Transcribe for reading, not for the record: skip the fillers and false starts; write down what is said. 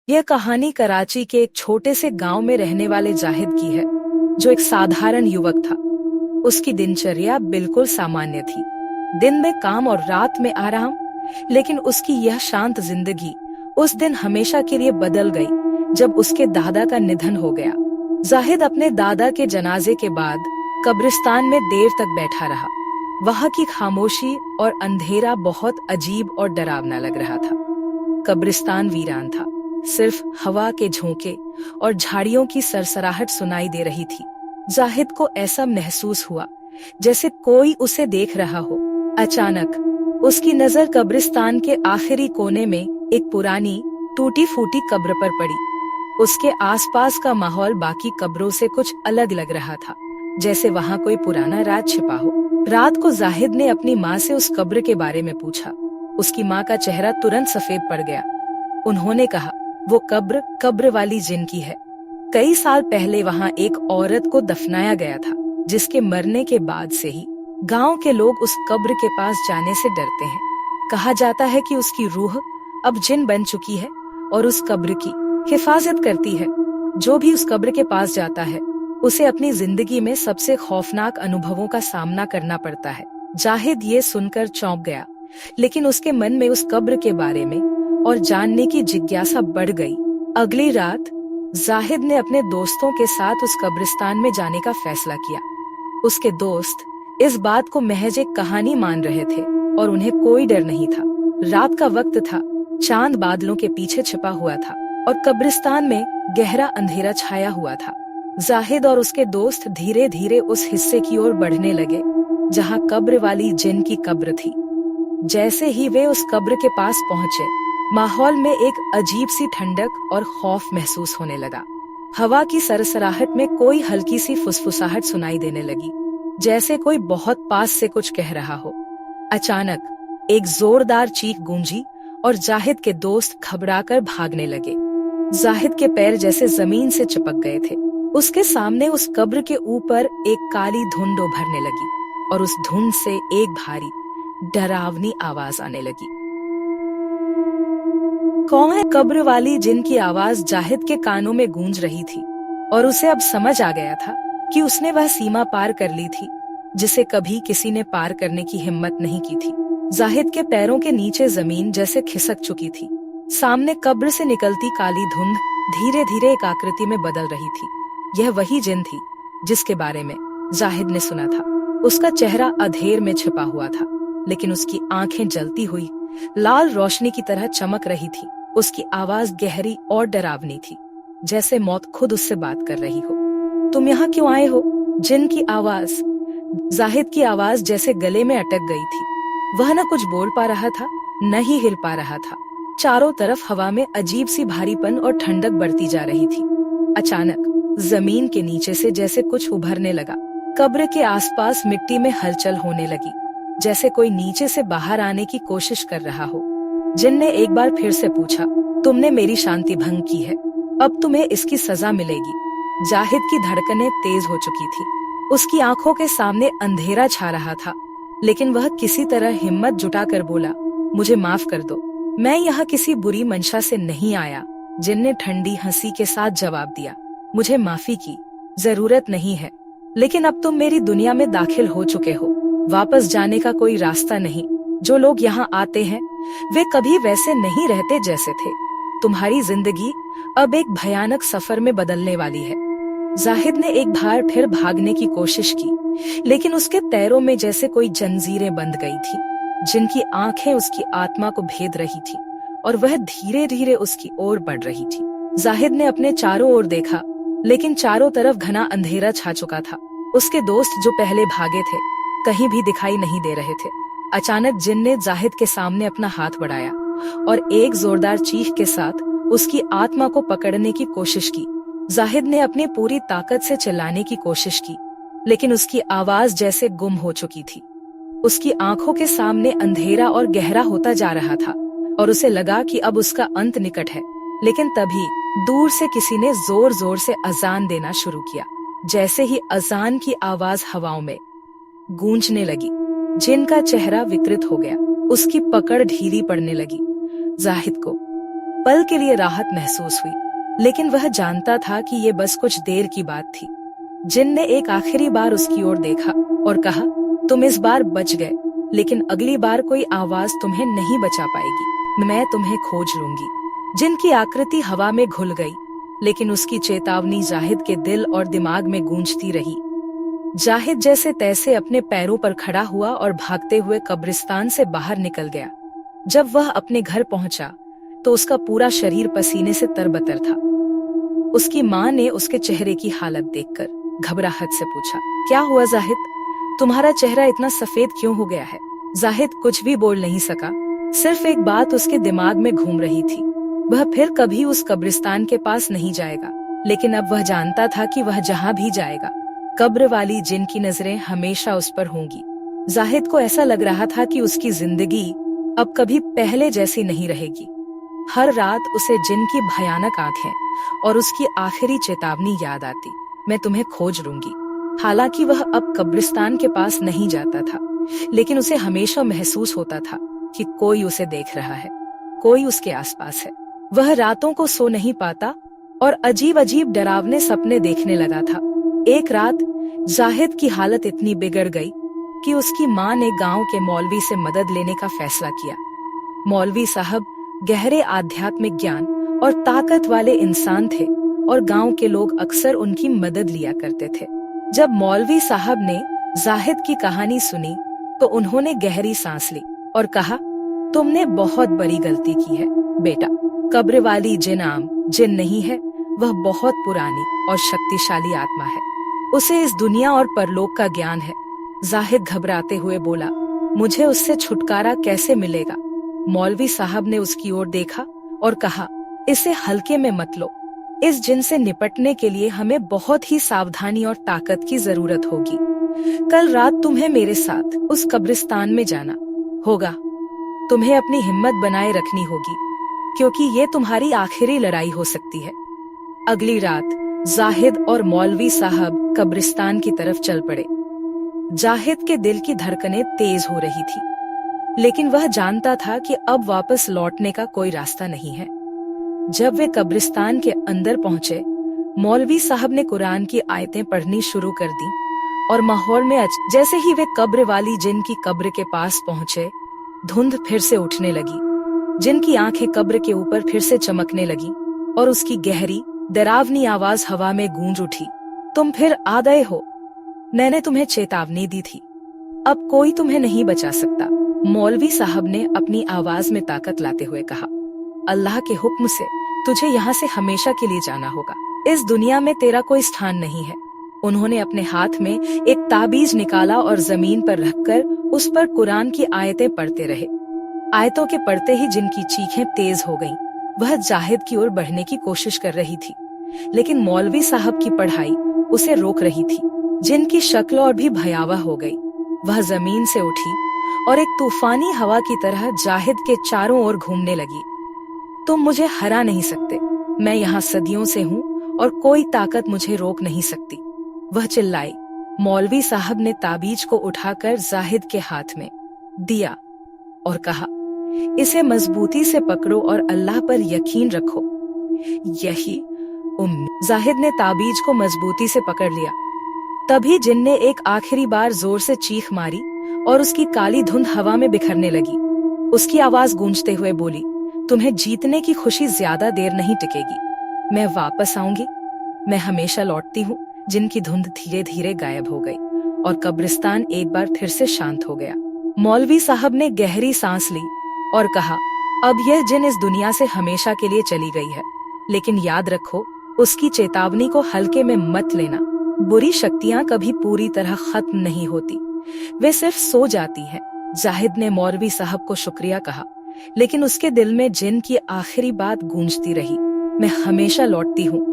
यह कहानी कराची के एक छोटे से गांव में रहने वाले जाहिद की है, जो एक साधारण युवक था। उसकी दिनचर्या बिल्कुल सामान्य थी, दिन में काम और रात में आराम। लेकिन उसकी यह शांत जिंदगी उस दिन हमेशा के लिए बदल गई जब उसके दादा का निधन हो गया। जाहिद अपने दादा के जनाजे के बाद कब्रिस्तान में देर तक बैठा रहा। वहां की खामोशी और अंधेरा बहुत अजीब और डरावना लग रहा था। कब्रिस्तान वीरान था, सिर्फ हवा के झोंके और झाड़ियों की सरसराहट सुनाई दे रही थी। जाहिद को ऐसा महसूस हुआ जैसे कोई उसे देख रहा हो। अचानक उसकी नजर कब्रिस्तान के आखिरी कोने में एक पुरानी टूटी फूटी कब्र पर पड़ी। उसके आसपास का माहौल बाकी कब्रों से कुछ अलग लग रहा था, जैसे वहां कोई पुराना राज छिपा हो। रात को जाहिद ने अपनी माँ से उस कब्र के बारे में पूछा। उसकी माँ का चेहरा तुरंत सफेद पड़ गया। उन्होंने कहा, वो कब्र वाली जिन की है। कई साल पहले वहाँ एक औरत को दफनाया गया था, जिसके मरने के बाद से ही गांव के लोग उस कब्र के पास जाने से डरते हैं। कहा जाता है कि उसकी रूह अब जिन बन चुकी है और उस कब्र की हिफाजत करती है। जो भी उस कब्र के पास जाता है, उसे अपनी जिंदगी में सबसे खौफनाक अनुभवों का सामना करना पड़ता है। जाहिद ये सुनकर चौंक गया, लेकिन उसके मन में उस कब्र के बारे में और जानने की जिज्ञासा बढ़ गई। अगली रात जाहिद ने अपने दोस्तों के साथ उस कब्रिस्तान में जाने का फैसला किया। उसके दोस्त इस बात को महज एक कहानी मान रहे थे और उन्हें कोई डर नहीं था। रात का वक्त था, चांद बादलों के पीछे छिपा हुआ था और कब्रिस्तान में गहरा अंधेरा छाया हुआ था। जाहिद और उसके दोस्त धीरे धीरे उस हिस्से की ओर बढ़ने लगे जहां कब्र वाली जिन की कब्र थी। जैसे ही वे उस कब्र के पास पहुंचे, माहौल में एक अजीब सी ठंडक और खौफ महसूस होने लगा। हवा की सरसराहट में कोई हल्की सी फुसफुसाहट सुनाई देने लगी, जैसे कोई बहुत पास से कुछ कह रहा हो। अचानक एक जोरदार चीख गूंजी और जाहिद के दोस्त घबराकर भागने लगे। जाहिद के पैर जैसे जमीन से चिपक गए थे। उसके सामने उस कब्र के ऊपर एक काली धुंध उभरने लगी और उस धुंध से एक भारी डरावनी आवाज आने लगी। कौन है? कब्र वाली जिन की आवाज जाहिद के कानों में गूंज रही थी और उसे अब समझ आ गया था कि उसने वह सीमा पार कर ली थी जिसे कभी किसी ने पार करने की हिम्मत नहीं की थी। जाहिद के पैरों के नीचे जमीन जैसे खिसक चुकी थी। सामने कब्र से निकलती काली धुंध धीरे धीरे एक आकृति में बदल रही थी। यह वही जिन थी जिसके बारे में जाहिद ने सुना था। उसका चेहरा अंधेर में छिपा हुआ था, लेकिन उसकी आंखें जलती हुई लाल रोशनी की तरह चमक रही थी। उसकी आवाज गहरी और डरावनी थी, जैसे मौत खुद उससे बात कर रही हो। तुम यहाँ क्यों आए हो? जिन की आवाज। जाहिद की आवाज जैसे गले में अटक गई थी। वह न कुछ बोल पा रहा था, न ही हिल पा रहा था। चारों तरफ हवा में अजीब सी भारीपन और ठंडक बढ़ती जा रही थी। अचानक जमीन के नीचे से जैसे कुछ उभरने लगा। कब्र के आसपास मिट्टी में हलचल होने लगी, जैसे कोई नीचे से बाहर आने की कोशिश कर रहा हो। जिन ने एक बार फिर से पूछा, तुमने मेरी शांति भंग की है, अब तुम्हें इसकी सजा मिलेगी। जाहिद की धड़कनें तेज हो चुकी थी। उसकी आंखों के सामने अंधेरा छा रहा था, लेकिन वह किसी तरह हिम्मत जुटाकर बोला, मुझे माफ कर दो, मैं यहाँ किसी बुरी मंशा से नहीं आया। जिन ने ठंडी हंसी के साथ जवाब दिया, मुझे माफी की जरूरत नहीं है, लेकिन अब तुम मेरी दुनिया में दाखिल हो चुके हो। वापस जाने का कोई रास्ता नहीं। जो लोग यहाँ आते हैं वे कभी वैसे नहीं रहते जैसे थे। तुम्हारी जिंदगी अब एक भयानक सफर में बदलने वाली है। जाहिद ने एक बार फिर भागने की कोशिश की, लेकिन उसके पैरों में जैसे कोई जंजीरें बंध गई थी। जिनकी आंखें उसकी आत्मा को भेद रही थी और वह धीरे धीरे उसकी ओर बढ़ रही थी। जाहिद ने अपने चारों ओर देखा, लेकिन चारों तरफ घना अंधेरा छा चुका था। उसके दोस्त जो पहले भागे थे कहीं भी दिखाई नहीं दे रहे थे। अचानक जिन ने जाहिद के सामने अपना हाथ बढ़ाया और एक जोरदार चीख के साथ उसकी आत्मा को पकड़ने की कोशिश की। जाहिद ने अपनी पूरी ताकत से चिल्लाने की कोशिश की, लेकिन उसकी आवाज जैसे गुम हो चुकी थी। उसकी आंखों के सामने अंधेरा और गहरा होता जा रहा था और उसे लगा कि अब उसका अंत निकट है। लेकिन तभी दूर से किसी ने जोर जोर से अजान देना शुरू किया। जैसे ही अजान की आवाज हवाओं में गूंजने लगी, जिन का चेहरा विकृत हो गया। उसकी पकड़ ढीली पड़ने लगी। जाहिद को पल के लिए राहत महसूस हुई, लेकिन वह जानता था कि ये बस कुछ देर की बात थी। जिन ने एक आखिरी बार उसकी ओर देखा और कहा, तुम इस बार बच गए, लेकिन अगली बार कोई आवाज तुम्हें नहीं बचा पाएगी, मैं तुम्हें खोज लूंगी। जिन की आकृति हवा में घुल गई, लेकिन उसकी चेतावनी जाहिद के दिल और दिमाग में गूंजती रही। जाहिद जैसे तैसे अपने पैरों पर खड़ा हुआ और भागते हुए कब्रिस्तान से बाहर निकल गया। जब वह अपने घर पहुंचा तो उसका पूरा शरीर पसीने से तरबतर था। उसकी माँ ने उसके चेहरे की हालत देखकर घबराहट से पूछा, क्या हुआ जाहिद, तुम्हारा चेहरा इतना सफेद क्यों हो गया है? जाहिद कुछ भी बोल नहीं सका। सिर्फ एक बात उसके दिमाग में घूम रही थी, वह फिर कभी उस कब्रिस्तान के पास नहीं जाएगा। लेकिन अब वह जानता था कि वह जहाँ भी जाएगा, कब्र वाली जिन की नजरें हमेशा उस पर होंगी। जाहिद को ऐसा लग रहा था कि उसकी जिंदगी अब कभी पहले जैसी नहीं रहेगी। हर रात उसे जिन की भयानक आंखें और उसकी आखिरी चेतावनी याद आती, मैं तुम्हें खोज लूंगी। हालांकि वह अब कब्रिस्तान के पास नहीं जाता था, लेकिन उसे हमेशा महसूस होता था कि कोई उसे देख रहा है, कोई उसके आसपास है। वह रातों को सो नहीं पाता और अजीब अजीब डरावने सपने देखने लगा था। एक रात जाहिद की हालत इतनी बिगड़ गई कि उसकी माँ ने गांव के मौलवी से मदद लेने का फैसला किया। मौलवी साहब गहरे आध्यात्मिक ज्ञान और ताकत वाले इंसान थे और गांव के लोग अक्सर उनकी मदद लिया करते थे। जब मौलवी साहब ने जाहिद की कहानी सुनी तो उन्होंने गहरी सांस ली और कहा, तुमने बहुत बड़ी गलती की है बेटा। कब्र वाली जिन नहीं है, वह बहुत पुरानी और शक्तिशाली आत्मा है। उसे इस दुनिया और परलोक का ज्ञान है। जाहिद घबराते हुए बोला, मुझे उससे छुटकारा कैसे मिलेगा? मौलवी साहब ने उसकी ओर देखा और कहा, इसे हल्के में मत लो। इस जिन से निपटने के लिए हमें बहुत ही सावधानी और ताकत की जरूरत होगी। कल रात तुम्हें मेरे साथ उस कब्रिस्तान में जाना होगा। तुम्हें अपनी हिम्मत बनाए रखनी होगी, क्योंकि ये तुम्हारी आखिरी लड़ाई हो सकती है। अगली रात जाहिद और मौलवी साहब कब्रिस्तान की तरफ चल पड़े। जाहिद के दिल की धड़कनें तेज हो रही थी, लेकिन वह जानता था कि अब वापस लौटने का कोई रास्ता नहीं है। जब वे कब्रिस्तान के अंदर पहुंचे, मौलवी साहब ने कुरान की आयतें पढ़नी शुरू कर दी और माहौल में जैसे ही वे कब्र वाली जिन की कब्र के पास पहुंचे, धुंध फिर से उठने लगी। जिन की आंखें कब्र के ऊपर फिर से चमकने लगी और उसकी गहरी डरावनी आवाज हवा में गूंज उठी, तुम फिर आ गए हो। मैंने तुम्हें चेतावनी दी थी, अब कोई तुम्हें नहीं बचा सकता। मौलवी साहब ने अपनी आवाज में ताकत लाते हुए कहा, अल्लाह के हुक्म से तुझे यहाँ से हमेशा के लिए जाना होगा। इस दुनिया में तेरा कोई स्थान नहीं है। उन्होंने अपने हाथ में एक ताबीज निकाला और जमीन पर रखकर उस पर कुरान की आयतें पढ़ते रहे। आयतों के पढ़ते ही जिनकी चीखें तेज हो गईं। वह जाहिद की ओर बढ़ने की कोशिश कर रही थी, लेकिन मौलवी साहब की पढ़ाई उसे रोक रही थी। जिनकी शक्ल और भी भयावह हो गई। वह जमीन से उठी और एक तूफानी हवा की तरह जाहिद के चारों ओर घूमने लगी। तुम मुझे हरा नहीं सकते, मैं यहाँ सदियों से हूँ और कोई ताकत मुझे रोक नहीं सकती, वह चिल्लाई। मौलवी साहब ने ताबीज को उठाकर जाहिद के हाथ में दिया और कहा, इसे मजबूती से पकड़ो और अल्लाह पर यकीन रखो, यही उम्मीद। जाहिद ने ताबीज को मजबूती से पकड़ लिया। तभी जिन ने एक आखिरी बार जोर से चीख मारी और उसकी काली धुंध हवा में बिखरने लगी। उसकी आवाज गूंजते हुए बोली, तुम्हें जीतने की खुशी ज्यादा देर नहीं टिकेगी। मैं वापस आऊंगी, मैं हमेशा लौटती हूँ। जिनकी धुंध धीरे धीरे गायब हो गई और कब्रिस्तान एक बार फिर से शांत हो गया। मौलवी साहब ने गहरी सांस ली और कहा, अब यह जिन इस दुनिया से हमेशा के लिए चली गई है, लेकिन याद रखो, उसकी चेतावनी को हल्के में मत लेना। बुरी शक्तियाँ कभी पूरी तरह खत्म नहीं होती, वे सिर्फ सो जाती हैं। जाहिद ने मौलवी साहब को शुक्रिया कहा, लेकिन उसके दिल में जिन की आखिरी बात गूंजती रही, मैं हमेशा लौटती हूँ,